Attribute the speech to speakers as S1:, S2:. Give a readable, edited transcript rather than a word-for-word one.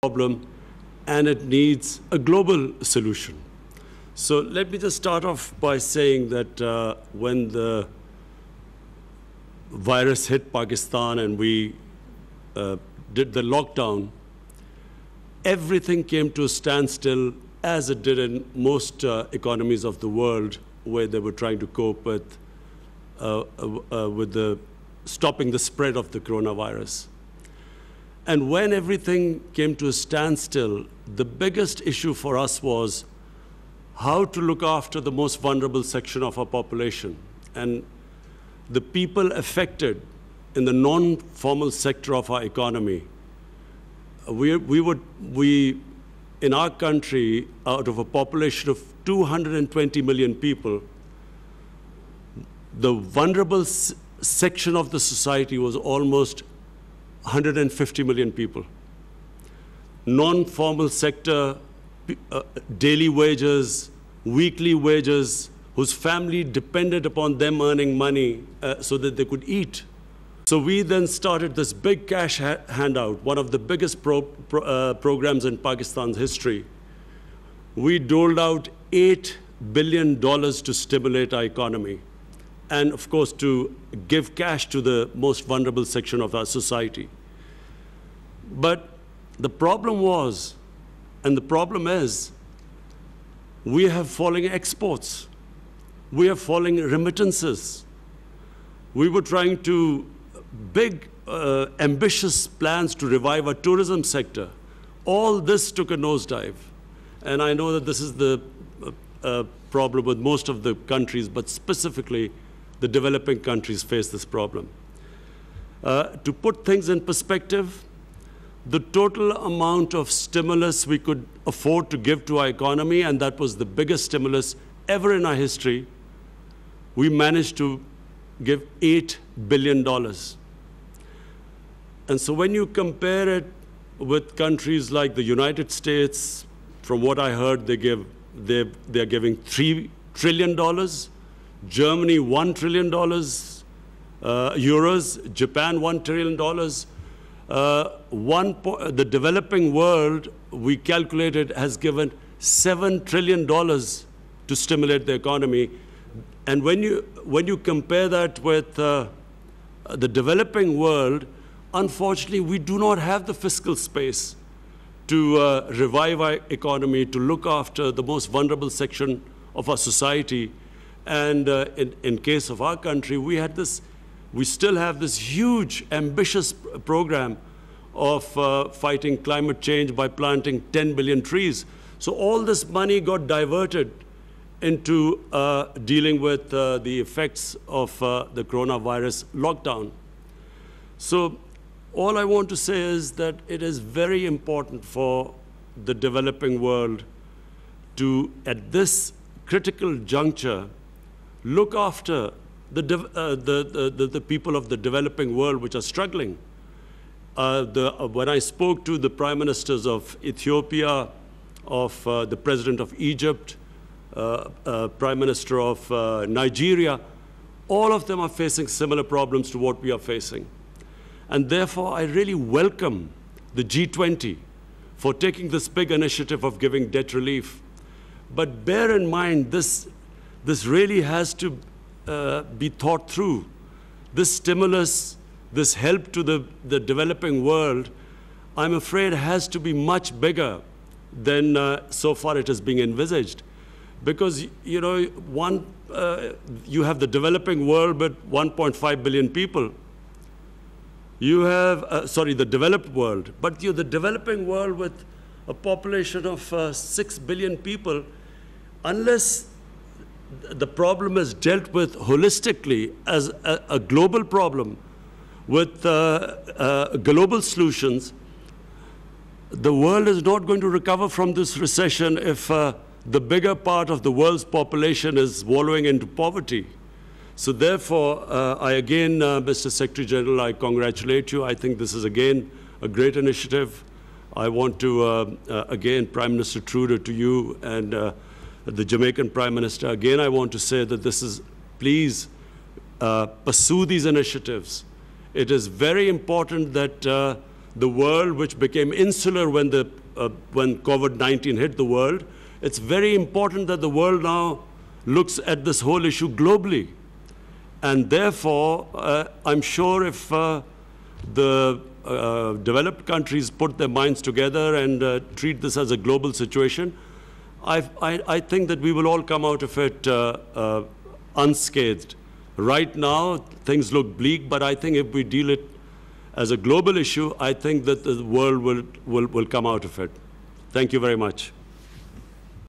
S1: problem, and it needs a global solution. So let me just start off by saying that when the virus hit Pakistan and we did the lockdown, everything came to a standstill, as it did in most economies of the world, where they were trying to cope with stopping the spread of the coronavirus. And when everything came to a standstill, the biggest issue for us was how to look after the most vulnerable section of our population. And the people affected in the non-formal sector of our economy, in our country, out of a population of 220 million people, the vulnerable section of the society was almost 150 million people. Non-formal sector, daily wages, weekly wages, whose family depended upon them earning money so that they could eat. So we then started this big cash handout, one of the biggest programs in Pakistan's history. We doled out $8 billion to stimulate our economy, and of course to give cash to the most vulnerable section of our society. But the problem was, and the problem is, we have falling exports. We have falling remittances. We were trying to big, ambitious plans to revive our tourism sector. All this took a nosedive. And I know that this is the problem with most of the countries, but specifically the developing countries face this problem. To put things in perspective, the total amount of stimulus we could afford to give to our economy, and that was the biggest stimulus ever in our history, we managed to give $8 billion. And so when you compare it with countries like the United States, from what I heard, they're giving $3 trillion, Germany $1 trillion, euros, Japan $1 trillion. The developing world, we calculated, has given $7 trillion to stimulate the economy. And when you compare that with the developing world, unfortunately, we do not have the fiscal space to revive our economy, to look after the most vulnerable section of our society. And in case of our country, we still have this huge, ambitious program of fighting climate change by planting 10 billion trees. So all this money got diverted into dealing with the effects of the coronavirus lockdown. So all I want to say is that it is very important for the developing world to, at this critical juncture, look after the people of the developing world which are struggling. When I spoke to the prime ministers of Ethiopia, of the president of Egypt, prime minister of Nigeria, all of them are facing similar problems to what we are facing. And therefore, I really welcome the G20 for taking this big initiative of giving debt relief. But bear in mind, this really has to be thought through. This stimulus, this help to the developing world, I'm afraid has to be much bigger than so far it is being envisaged. Because, you know, you have the developing world with 1.5 billion people. You have, the developed world, but the developing world with a population of 6 billion people, unless the problem is dealt with holistically as a global problem with global solutions, the world is not going to recover from this recession if the bigger part of the world's population is wallowing into poverty. So therefore, I again, Mr. Secretary General, I congratulate you. I think this is again a great initiative. I want to, again, Prime Minister Trudeau, to you and the Jamaican Prime Minister, again, I want to say that this is, please pursue these initiatives. It is very important that the world, which became insular when COVID-19 hit the world. It's very important that the world now looks at this whole issue globally. And therefore, I'm sure if the developed countries put their minds together and treat this as a global situation, I think that we will all come out of it unscathed. Right now, things look bleak, but I think if we deal it as a global issue, I think that the world will come out of it. Thank you very much.